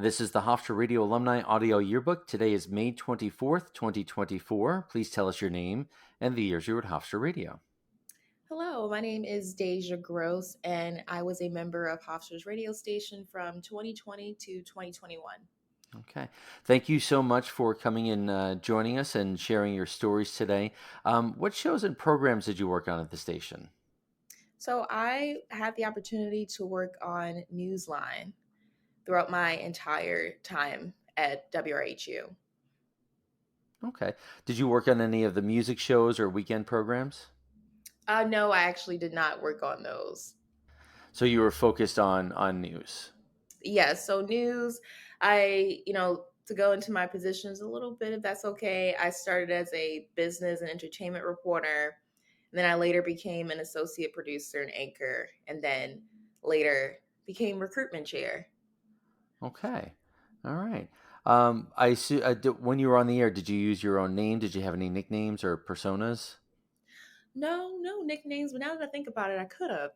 This is the Hofstra Radio Alumni Audio Yearbook. Today is May 24th, 2024. Please tell us your name and the years you were at Hofstra Radio. Hello, my name is Deja Gross, and I was a member of Hofstra's radio station from 2020 to 2021. Okay. Thank you so much for coming and joining us and sharing your stories today. What shows and programs did you work on at the station? So I had the opportunity to work on Newsline throughout my entire time at WRHU. Okay. Did you work on any of the music shows or weekend programs? No, I actually did not work on those. So you were focused on news. Yes, so news, to go into my positions a little bit, if that's okay, I started as a business and entertainment reporter. And then I later became an associate producer and anchor, and then later became recruitment chair. Okay. All right. I see. When you were on the air, did you use your own name? Did you have any nicknames or personas? No nicknames, but now that I think about it, I could have.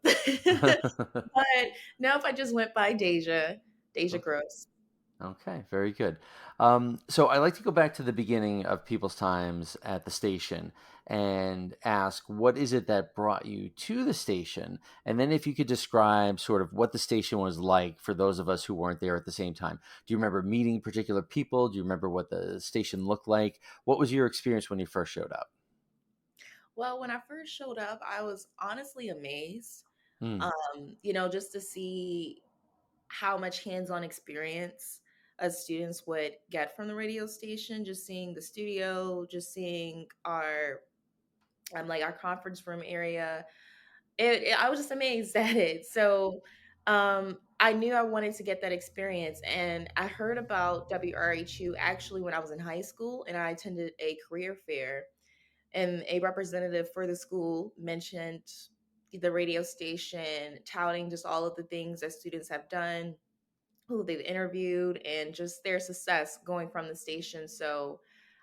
But no, if I just went by Deja Okay. Gross. Okay, very good. So I like to go back to the beginning of people's times at the station and ask, what is it that brought you to the station? And then if you could describe sort of what the station was like for those of us who weren't there at the same time. Do you remember meeting particular people? Do you remember what the station looked like? What was your experience when you first showed up? Well, when I first showed up, I was honestly amazed. Hmm. Just to see how much hands-on experience students would get from the radio station, just seeing the studio, just seeing our conference room area. I was just amazed at it. So I knew I wanted to get that experience, and I heard about WRHU actually when I was in high school, and I attended a career fair, and a representative for the school mentioned the radio station, touting just all of the things that students have done, who they've interviewed, and just their success going from the station. So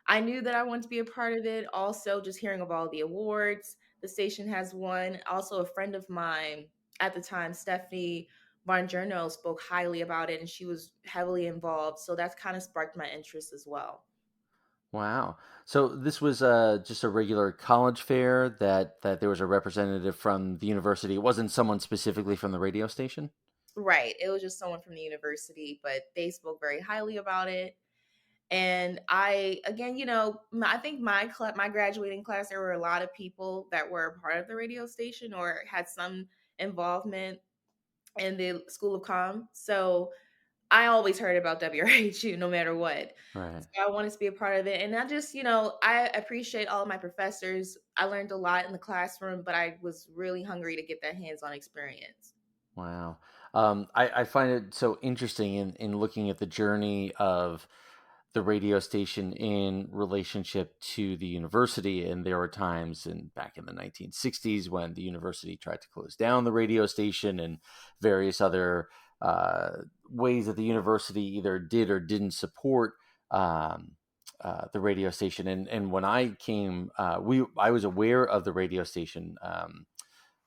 I knew that I wanted to be a part of it. Also, just hearing of all the awards the station has won. Also, a friend of mine at the time, Stephanie Bongiorno, spoke highly about it, and she was heavily involved. So that's kind of sparked my interest as well. Wow. So this was just a regular college fair that there was a representative from the university. It wasn't someone specifically from the radio station. Right. It was just someone from the university, but they spoke very highly about it. And I, again, I think my graduating class, there were a lot of people that were a part of the radio station or had some involvement in the School of Com. So I always heard about WRHU no matter what. Right. So I wanted to be a part of it. And I just, I appreciate all of my professors. I learned a lot in the classroom, but I was really hungry to get that hands-on experience. Wow. I find it so interesting in looking at the journey of the radio station in relationship to the university. And there were times back in the 1960s when the university tried to close down the radio station and various other ways that the university either did or didn't support the radio station. And when I came, I was aware of the radio station.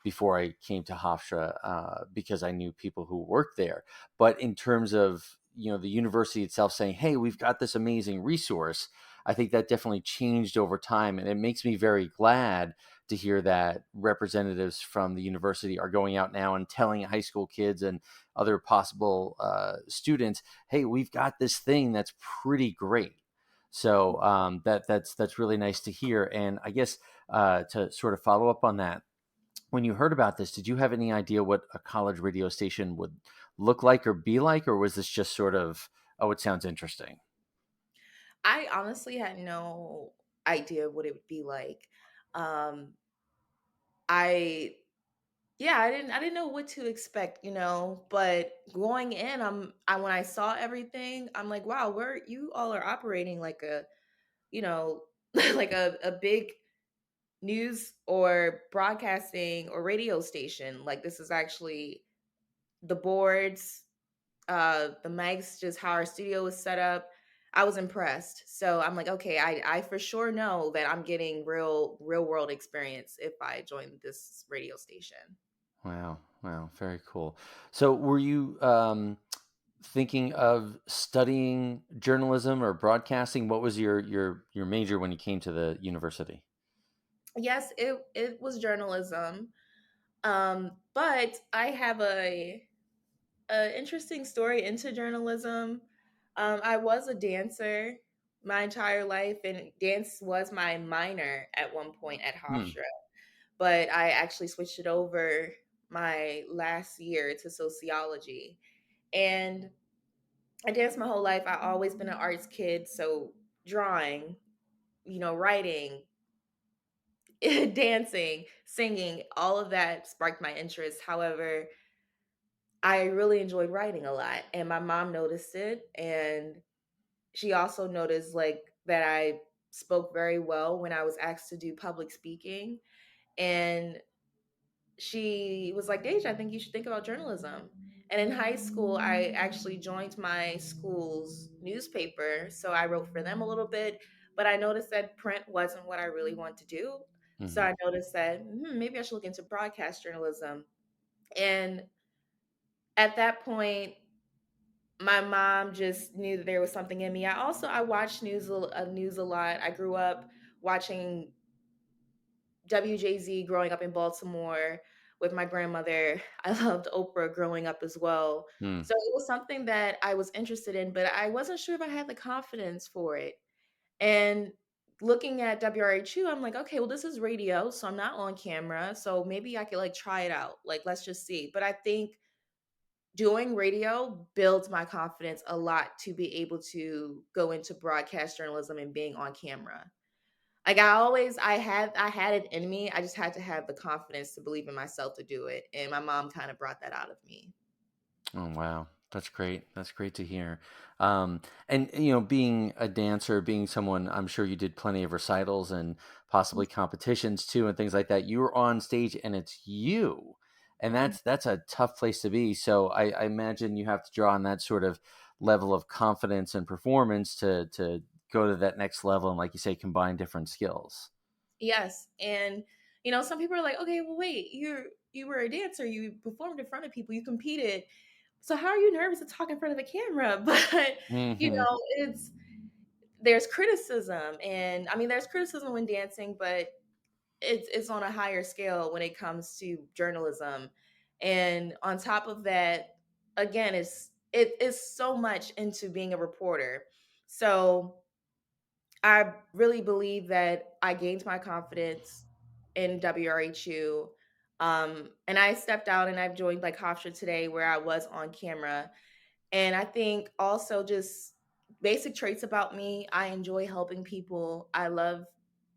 Before I came to Hofstra because I knew people who worked there. But in terms of the university itself saying, "Hey, we've got this amazing resource," I think that definitely changed over time, and it makes me very glad to hear that representatives from the university are going out now and telling high school kids and other possible students, "Hey, we've got this thing that's pretty great." So that's really nice to hear. And I guess to sort of follow up on that, when you heard about this, did you have any idea what a college radio station would look like or be like, or was this just sort of, oh, it sounds interesting? I honestly had no idea what it would be like. Um, I Yeah, I didn't know what to expect, but going in, when I saw everything, I'm like, wow, where you all are operating like you know, like a big news or broadcasting or radio station. Like this is actually the boards, the mics, just how our studio was set up. I was impressed. So I'm like, okay, I for sure know that I'm getting real world experience if I join this radio station. Wow, wow, very cool. So were you thinking of studying journalism or broadcasting? What was your major when you came to the university? Yes, it was journalism. But I have a interesting story into journalism. I was a dancer my entire life, and dance was my minor at one point at Hmm. Hofstra. But I actually switched it over my last year to sociology. And I danced my whole life. I always been an arts kid, so drawing, writing, dancing, singing, all of that sparked my interest. However, I really enjoyed writing a lot, and my mom noticed it, and she also noticed like that I spoke very well when I was asked to do public speaking, and she was like, "Deja, I think you should think about journalism." And in high school, I actually joined my school's newspaper, so I wrote for them a little bit, but I noticed that print wasn't what I really wanted to do. So Hmm. I noticed that maybe I should look into broadcast journalism. And at that point, my mom just knew that there was something in me. I watched news a lot. I grew up watching WJZ growing up in Baltimore with my grandmother. I loved Oprah growing up as well. Hmm. So it was something that I was interested in, but I wasn't sure if I had the confidence for it. And looking at WRHU, I'm like, okay, well, this is radio, so I'm not on camera. So maybe I could like try it out. Like, let's just see. But I think doing radio builds my confidence a lot to be able to go into broadcast journalism and being on camera. Like I had it in me. I just had to have the confidence to believe in myself to do it. And my mom kind of brought that out of me. Oh wow, that's great. That's great to hear. And being a dancer, being someone, I'm sure you did plenty of recitals and possibly competitions too, and things like that. You were on stage, and it's you, and that's a tough place to be. So I imagine you have to draw on that sort of level of confidence and performance to go to that next level, and like you say, combine different skills. Yes. And some people are like, okay, well wait, you were a dancer, you performed in front of people, you competed. So how are you nervous to talk in front of the camera? But Hmm. it's there's criticism, and I mean there's criticism when dancing, but it's on a higher scale when it comes to journalism. And on top of that, again, it is so much into being a reporter. So I really believe that I gained my confidence in WRHU. And I stepped out and I've joined like Hofstra today where I was on camera. And I think also just basic traits about me. I enjoy helping people. I love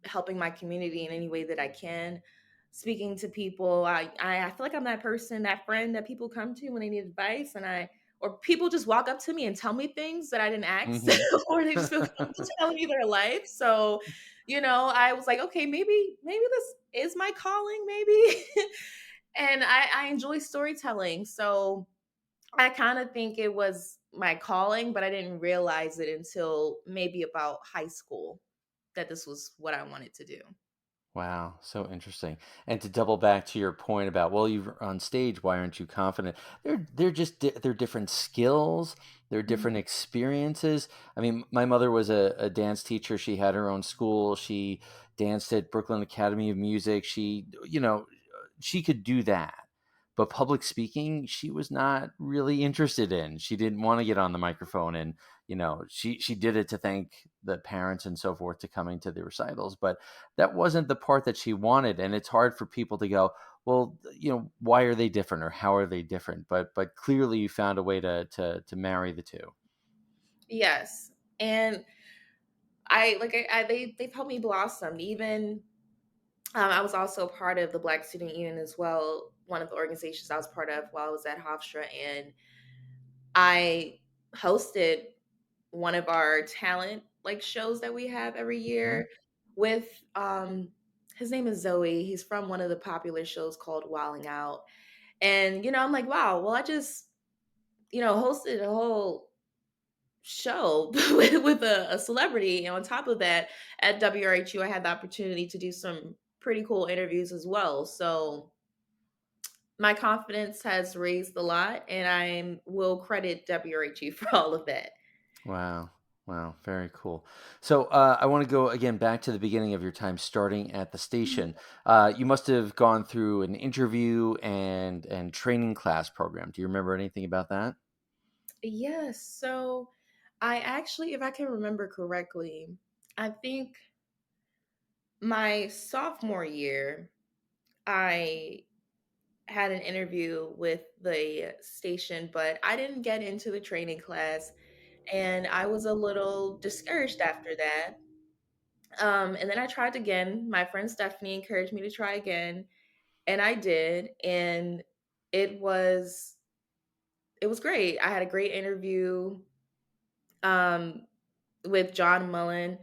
helping my community in any way that I can. Speaking to people, I feel like I'm that person, that friend that people come to when they need advice, or people just walk up to me and tell me things that I didn't ask, Hmm. or they just feel comfortable telling me their life. So, I was like, okay, maybe this is my calling, maybe, and I enjoy storytelling. So I kind of think it was my calling, but I didn't realize it until maybe about high school that this was what I wanted to do. Wow, so interesting. And to double back to your point about, well, you're on stage, why aren't you confident? They're different skills, they're different Mhm. experiences. I mean, my mother was a dance teacher. She had her own school. She danced at Brooklyn Academy of Music. She could do that. But public speaking, she was not really interested in. She didn't want to get on the microphone, and she did it to thank the parents and so forth to coming to the recitals, but that wasn't the part that she wanted. And it's hard for people to go, well, why are they different, or how are they different? But clearly you found a way to marry the two. Yes. And they've helped me blossom. Even I was also a part of the Black Student Union as well, one of the organizations I was part of while I was at Hofstra. And I hosted one of our talent like shows that we have every Hmm. year with his name is Zoe. He's from one of the popular shows called Wilding Out. And I'm like, wow, well I just, hosted a whole show with a celebrity. And on top of that, at WRHU I had the opportunity to do some pretty cool interviews as well. So my confidence has raised a lot, and I will credit WRHE for all of that. Wow. Wow. Very cool. So I want to go again back to the beginning of your time starting at the station. You must have gone through an interview and training class program. Do you remember anything about that? Yes. So I actually, if I can remember correctly, I think my sophomore year, I had an interview with the station, but I didn't get into the training class. And I was a little discouraged after that. And then I tried again. My friend Stephanie encouraged me to try again, and I did. And it was it was great. I had a great interview um, with John Mullen,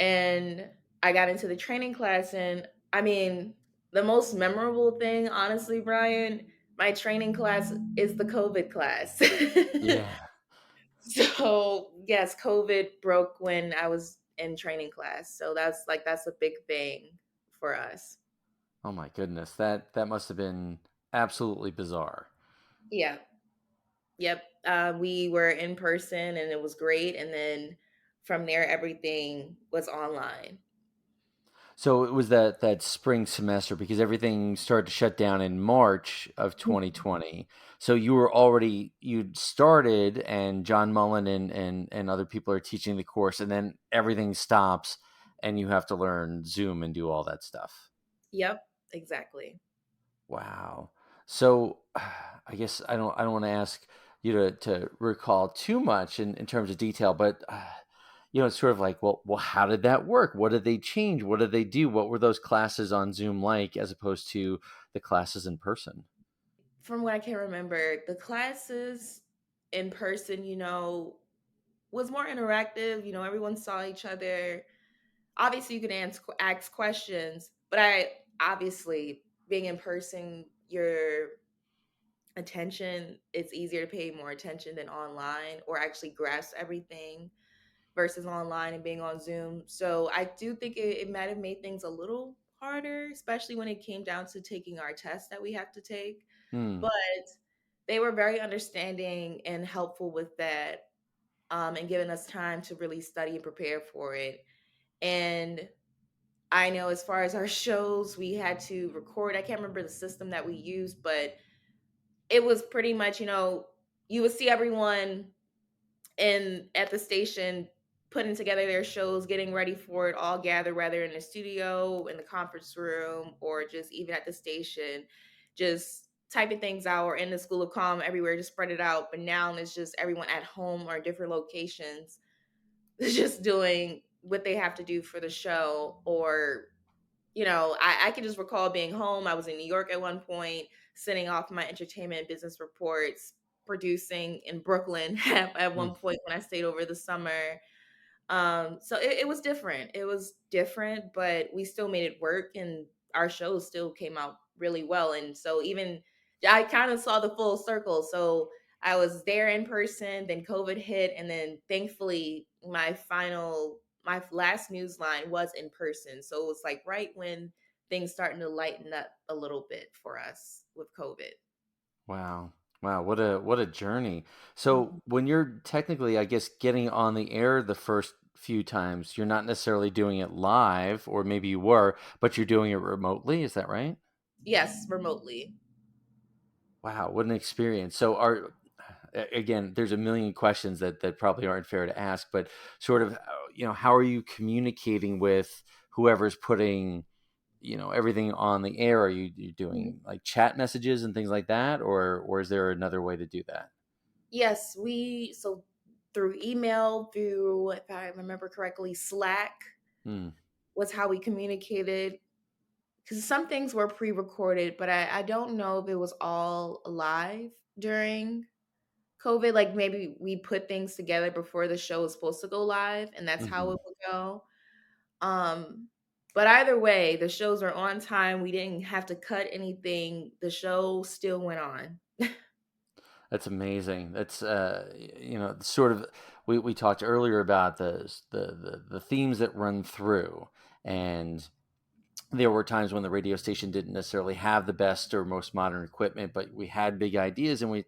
and I got into the training class. And I mean, the most memorable thing, honestly, Brian, my training class is the COVID class. Yeah. So yes, COVID broke when I was in training class. So that's a big thing for us. Oh my goodness. That must have been absolutely bizarre. Yeah. Yep. We were in person and it was great. And then from there, everything was online. So it was that spring semester because everything started to shut down in March of 2020. So you'd started and John Mullen and other people are teaching the course and then everything stops and you have to learn Zoom and do all that stuff. Yep. Exactly. Wow. So I guess I don't want to ask you to recall too much in terms of detail, but it's sort of like, well, how did that work? What did they change? What did they do? What were those classes on Zoom like as opposed to the classes in person? From what I can remember, the classes in person, was more interactive. Everyone saw each other. Obviously, you could ask questions, but I obviously being in person, your attention, it's easier to pay more attention than online or actually grasp everything versus online and being on Zoom. So I do think it might have made things a little harder, especially when it came down to taking our test that we have to take. Hmm. But they were very understanding and helpful with that, and giving us time to really study and prepare for it. And I know as far as our shows, we had to record. I can't remember the system that we used, but it was pretty much, you would see everyone in at the station putting together their shows, getting ready for it, all gather whether in the studio, in the conference room, or just even at the station, just typing things out or in the school of calm everywhere, just spread it out. But now it's just everyone at home or in different locations, just doing what they have to do for the show. Or I can just recall being home. I was in New York at one point, sending off my entertainment business reports, producing in Brooklyn at Hmm. one point when I stayed over the summer. So it was different. It was different, but we still made it work, and our shows still came out really well. And so even I kind of saw the full circle. So I was there in person, then COVID hit, and then thankfully my last news line was in person. So it was like right when things starting to lighten up a little bit for us with COVID. Wow. Wow, what a journey. So Mhm. when you're technically, I guess, getting on the air the first few times, you're not necessarily doing it live, or maybe you were, but you're doing it remotely, is that right? Yes, remotely. Wow, what an experience. So again, there's a million questions that probably aren't fair to ask, but sort of, how are you communicating with whoever's putting, everything on the air? Are you doing like chat messages and things like that, or is there another way to do that? Yes, so through email, through, if I remember correctly, Slack Hmm. was how we communicated. Because some things were pre-recorded, but I don't know if it was all live during COVID. Like maybe we put things together before the show was supposed to go live, and that's how Hmm. it would go. Um, but either way, the shows are on time. We didn't have to cut anything. The show still went on. That's amazing. That's sort of, we talked earlier about the themes that run through, and there were times when the radio station didn't necessarily have the best or most modern equipment, but we had big ideas, and we,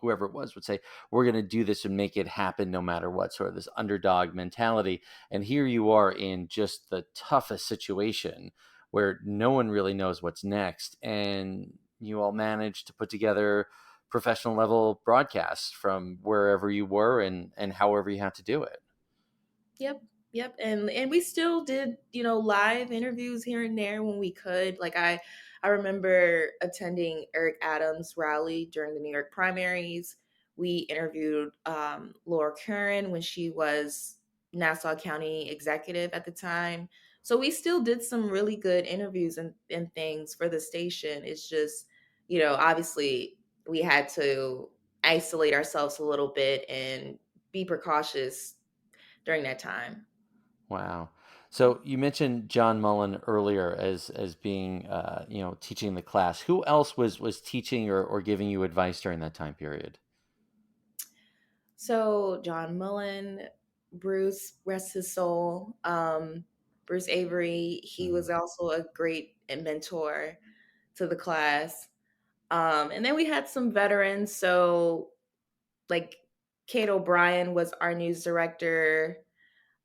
whoever it was would say, we're going to do this and make it happen no matter what, sort of this underdog mentality. And here you are in just the toughest situation where no one really knows what's next. And you all managed to put together professional level broadcasts from wherever you were, and however you had to do it. Yep. Yep. And we still did, live interviews here and there when we could. Like I remember attending Eric Adams' rally during the New York primaries. We interviewed Laura Curran when she was Nassau County executive at the time. So we still did some really good interviews and things for the station. It's just, obviously we had to isolate ourselves a little bit and be precautious during that time. Wow. So you mentioned John Mullen earlier as being teaching the class. Who else was teaching or giving you advice during that time period? So John Mullen, Bruce, rest his soul. Bruce Avery, he Mm. was also a great mentor to the class. And then we had some veterans. So like Kate O'Brien was our news director.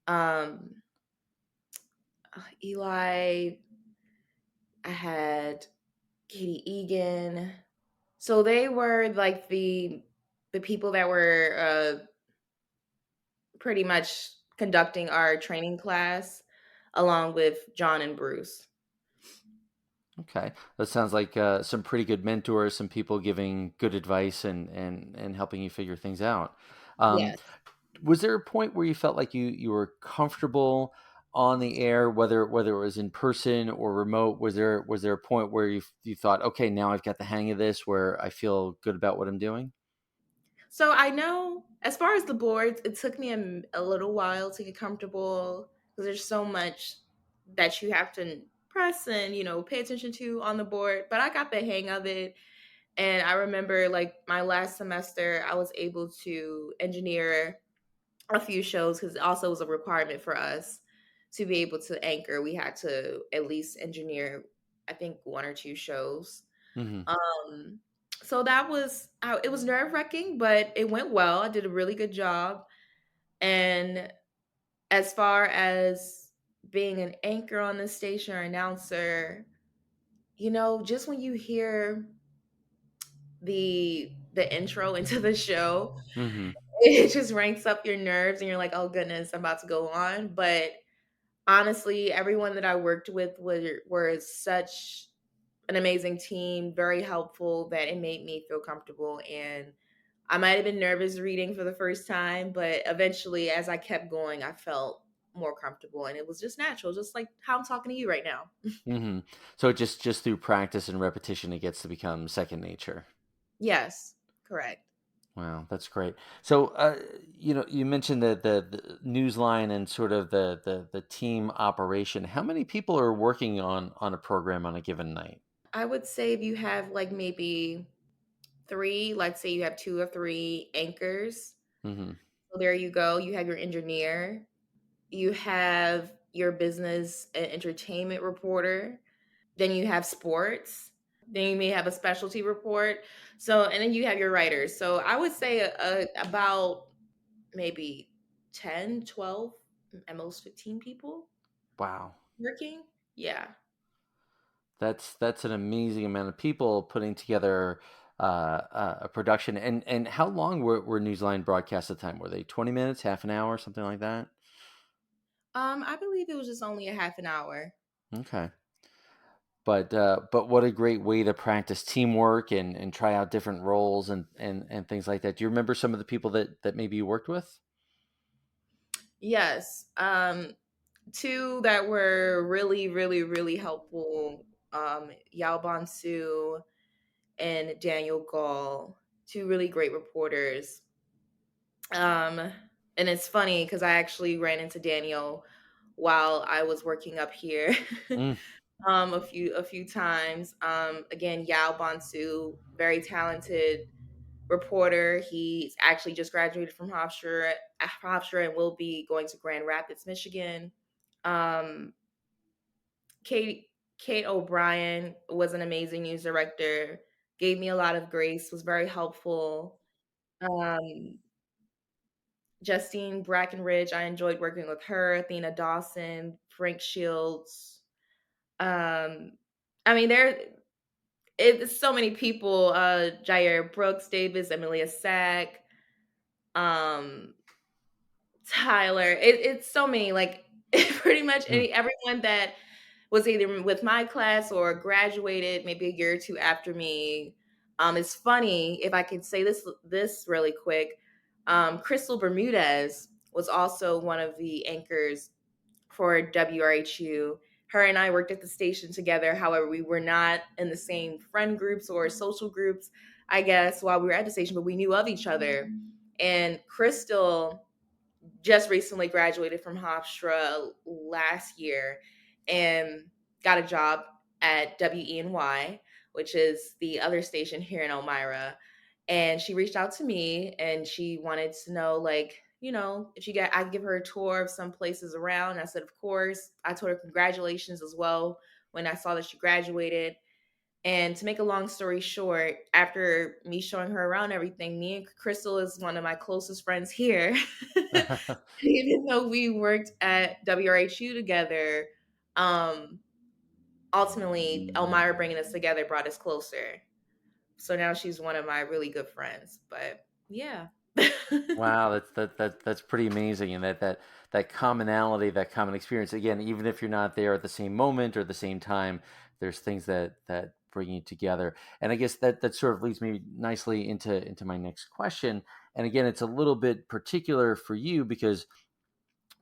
Um, Eli, I had Katie Egan. So they were like the people that were pretty much conducting our training class along with John and Bruce. Okay, that sounds like some pretty good mentors, some people giving good advice and helping you figure things out. Um, Yes. was there a point where you felt like you were comfortable on the air, whether it was in person or remote? Was there a point where you thought, okay, now I've got the hang of this, where I feel good about what I'm doing? So I know as far as the boards, it took me a little while to get comfortable because there's so much that you have to press and, pay attention to on the board. But I got the hang of it. And I remember like my last semester, I was able to engineer a few shows because it also was a requirement for us to be able to anchor. We had to at least engineer, I think, one or two shows. Hmm. Um, so that was it was nerve wracking, but it went well. I did a really good job. And as far as being an anchor on the station or announcer, just when you hear the intro into the show, Hmm. it just ranks up your nerves and you're like, oh goodness, I'm about to go on. But honestly, everyone that I worked with were such an amazing team, very helpful that it made me feel comfortable. And I might have been nervous reading for the first time, but eventually, as I kept going, I felt more comfortable and it was just natural, just like how I'm talking to you right now. Hmm. So just through practice and repetition, it gets to become second nature. Yes, correct. Wow, that's great. So, you mentioned the news line and sort of the team operation. How many people are working on a program on a given night? I would say if you have like maybe three, let's say you have two or three anchors. Hmm. So there you go. You have your engineer, you have your business and entertainment reporter, then you have sports, then you may have a specialty report. So, and then you have your writers. So I would say about maybe 10, 12, at most 15 people Wow, working. Yeah. that's an amazing amount of people putting together a production. And how long were Newsline broadcasts at the time? Were they 20 minutes, half an hour, something like that? I believe it was just only a half an hour. Okay. But what a great way to practice teamwork and try out different roles and things like that. Do you remember some of the people that maybe you worked with? Yes. Two that were really, really, really helpful. Yao Bonsu and Daniel Gall, two really great reporters. Um, and it's funny because I actually ran into Daniel while I was working up here Mm, a few times. Again, Yao Bonsu, very talented reporter. He's actually just graduated from Hofstra and will be going to Grand Rapids, Michigan. Um, Katie Kate O'Brien was an amazing news director, gave me a lot of grace, was very helpful. Um, Justine Brackenridge, I enjoyed working with her, Athena Dawson, Frank Shields. Um, I mean, it's so many people, Jair Brooks Davis, Amelia Sack, um, Tyler. It's so many, like pretty much Hmm. everyone that was either with my class or graduated maybe a year or two after me. It's funny if I could say this really quick. Crystal Bermudez was also one of the anchors for WRHU. Her and I worked at the station together. However, we were not in the same friend groups or social groups, I guess, while we were at the station, but we knew of each other. And Crystal just recently graduated from Hofstra last year and got a job at WENY, which is the other station here in Elmira. And she reached out to me and she wanted to know, like, if I could give her a tour of some places around. I said, of course. I told her congratulations as well when I saw that she graduated. And to make a long story short, after me showing her around everything, me and Crystal is one of my closest friends here. Even though we worked at WRHU together, um, ultimately Elmira bringing us together brought us closer. So now she's one of my really good friends. But yeah. Wow, that's pretty amazing, and that commonality, that common experience. Again, even if you're not there at the same moment or the same time, there's things that bring you together. And I guess that sort of leads me nicely into my next question. And again, it's a little bit particular for you because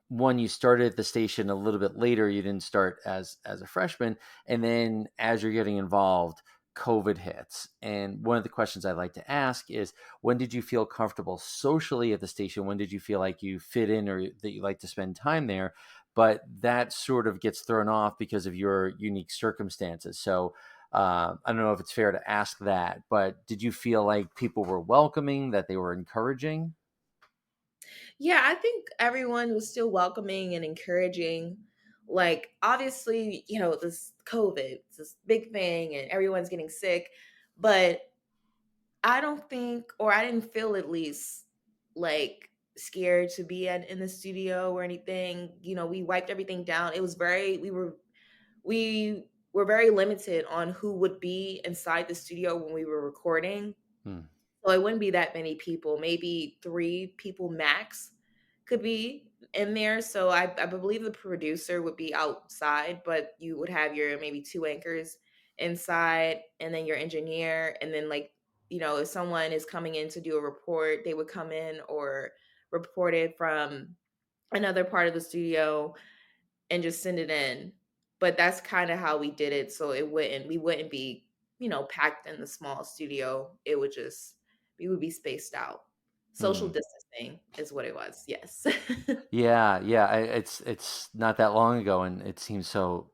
one, you started at the station a little bit later. You didn't start as a freshman, and then as you're getting involved, COVID hits. And one of the questions I like to ask is, when did you feel comfortable socially at the station? When did you feel like you fit in or that you like to spend time there? But that sort of gets thrown off because of your unique circumstances. So I don't know if it's fair to ask that, but did you feel like people were welcoming, that they were encouraging? Yeah, I think everyone was still welcoming and encouraging. Like, obviously, this COVID, it's this big thing and everyone's getting sick. But I don't think, or I didn't feel at least like scared to be in the studio or anything. We wiped everything down. It was we were very limited on who would be inside the studio when we were recording. Hmm. So it wouldn't be that many people, maybe 3 people max could be in there. So I believe the producer would be outside, but you would have your maybe 2 anchors inside and then your engineer. And then, like, if someone is coming in to do a report, they would come in or report it from another part of the studio and just send it in. But that's kind of how we did it. So we wouldn't be, packed in the small studio. We would be spaced out. Social Hmm. distancing is what it was. Yes. Yeah, yeah, it's not that long ago, and it seems so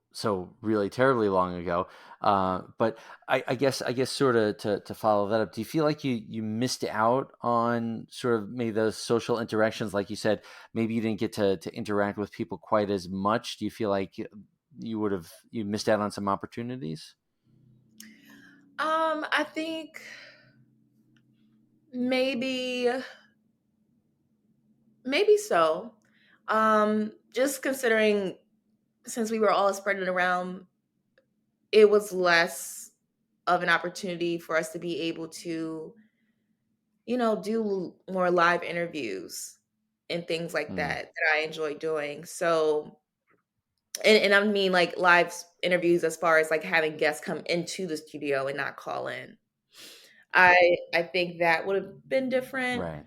really terribly long ago. But I guess sort of to follow that up, do you feel like you missed out on sort of maybe those social interactions, like you said, maybe you didn't get to interact with people quite as much? Do you feel like you missed out on some opportunities? I think maybe maybe so. Just considering since we were all spread it around, it was less of an opportunity for us to be able to, do more live interviews and things like Hmm. that I enjoy doing. So, and I mean like live interviews as far as like having guests come into the studio and not call in. I think that would have been different. Right.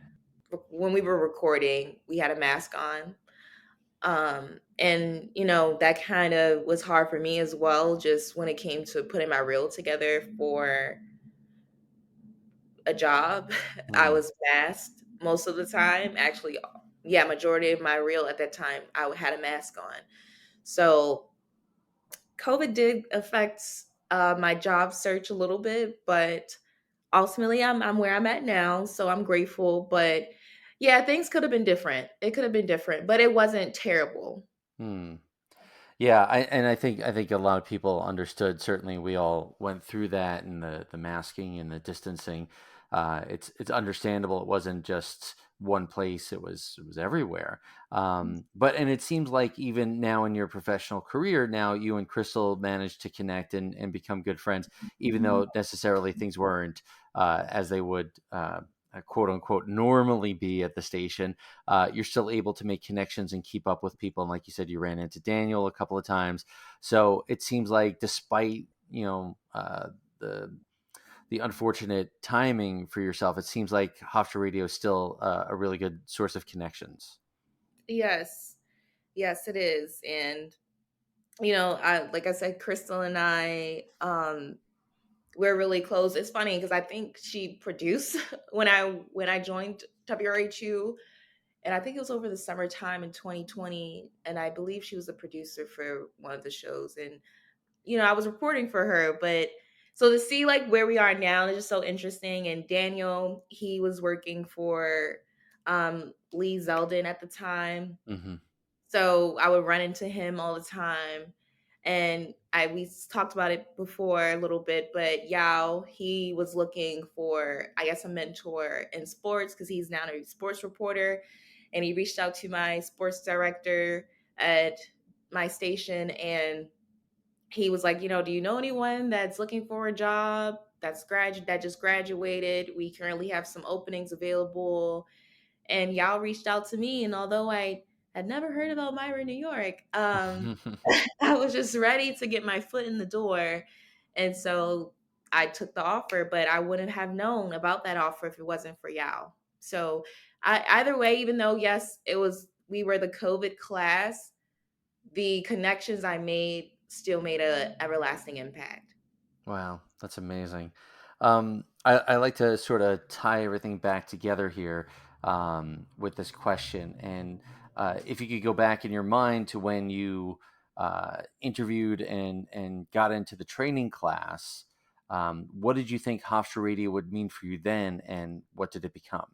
When we were recording, we had a mask on. And that kind of was hard for me as well, just when it came to putting my reel together for a job. I Hmm. was masked most of the time. Actually, yeah, majority of my reel at that time, I had a mask on. So COVID did affect my job search a little bit, but ultimately, I'm where I'm at now, so I'm grateful. But yeah, things could have been different. It could have been different, but it wasn't terrible. Hmm. Yeah, and I think a lot of people understood. Certainly, we all went through that, and the masking and the distancing. It's understandable. It wasn't just one place. It was everywhere. But and it seems like even now in your professional career, now you and Crystal managed to connect and become good friends, even though necessarily things weren't as they would. Quote unquote normally be at the station. You're still able to make connections and keep up with people. And like you said, you ran into Daniel a couple of times. So it seems like, despite the the unfortunate timing for yourself, it seems like Hofstra Radio is still a really good source of connections. Yes, yes, it is. And I like I said, Crystal and I, we're really close. It's funny because I think she produced when I joined WRHU, and I think it was over the summertime in 2020, and I believe she was a producer for one of the shows, and I was reporting for her. But so to see like where we are now is just so interesting. And Daniel, he was working for Lee Zeldin at the time, Hmm. so I would run into him all the time. And we talked about it before a little bit, but Yao, he was looking for, I guess, a mentor in sports because he's now a sports reporter. And he reached out to my sports director at my station, and he was like, do you know anyone that's looking for a job that just graduated? We currently have some openings available. And y'all reached out to me, and although I had never heard about Myra, New York, I was just ready to get my foot in the door. And so I took the offer, but I wouldn't have known about that offer if it wasn't for Yao. So either way, even though yes, we were the COVID class, the connections I made still made a everlasting impact. Wow, that's amazing. I like to sort of tie everything back together here with this question. And if you could go back in your mind to when you interviewed and got into the training class, what did you think Hofstra Radio would mean for you then, and what did it become?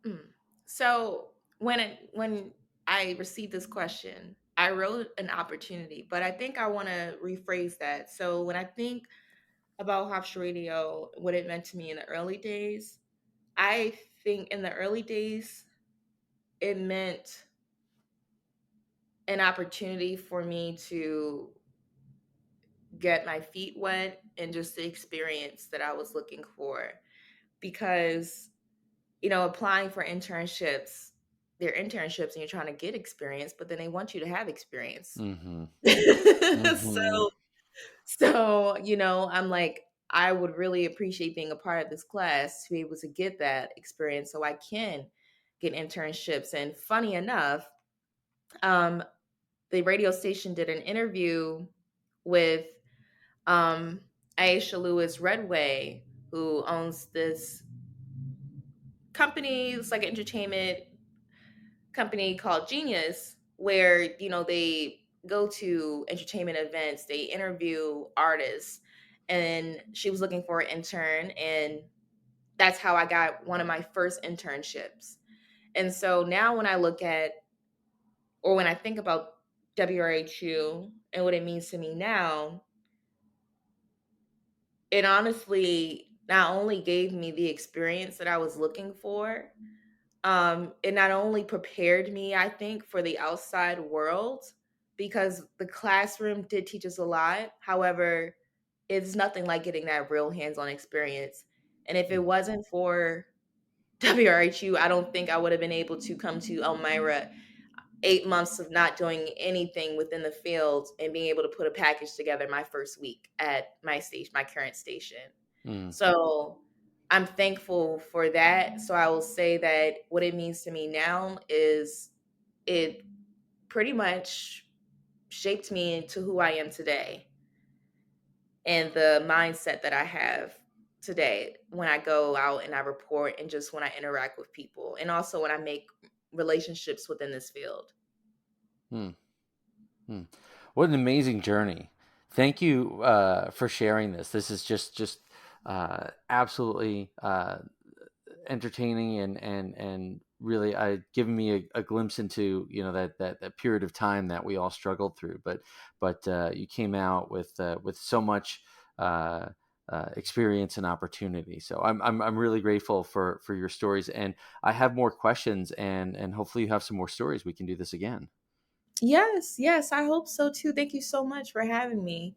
Mm. So when I received this question, I wrote an opportunity, but I think I want to rephrase that. So when I think about Hofstra Radio, what it meant to me in the early days, I think in the early days it meant an opportunity for me to get my feet wet and just the experience that I was looking for. Because applying for internships, they're internships and you're trying to get experience, but then they want you to have experience. Mm-hmm. Mm-hmm. so so I'm like, I would really appreciate being a part of this class to be able to get that experience so I can get internships. And funny enough, um, the radio station did an interview with um, Aisha Lewis Redway, who owns this company. It's like an entertainment company called Genius, where they go to entertainment events, they interview artists, and she was looking for an intern, and that's how I got one of my first internships. And so now when I look at, or when I think about WRHU and what it means to me now, it honestly not only gave me the experience that I was looking for, it not only prepared me, I think, for the outside world, because the classroom did teach us a lot. However, it's nothing like getting that real hands-on experience. And if it wasn't for WRHU, I don't think I would have been able to come to Elmira 8 months of not doing anything within the field and being able to put a package together my first week at my station, my current station. Mm. So I'm thankful for that. So I will say that what it means to me now is it pretty much shaped me into who I am today and the mindset that I have today when I go out and I report and just when I interact with people and also when I make relationships within this field. Mm. Mm. What an amazing journey! Thank you for sharing this. This is just absolutely entertaining and really given me a glimpse into, that period of time that we all struggled through. But you came out with so much uh, experience and opportunity. So I'm really grateful for your stories, and I have more questions, and hopefully you have some more stories. We can do this again. Yes, yes, I hope so too. Thank you so much for having me.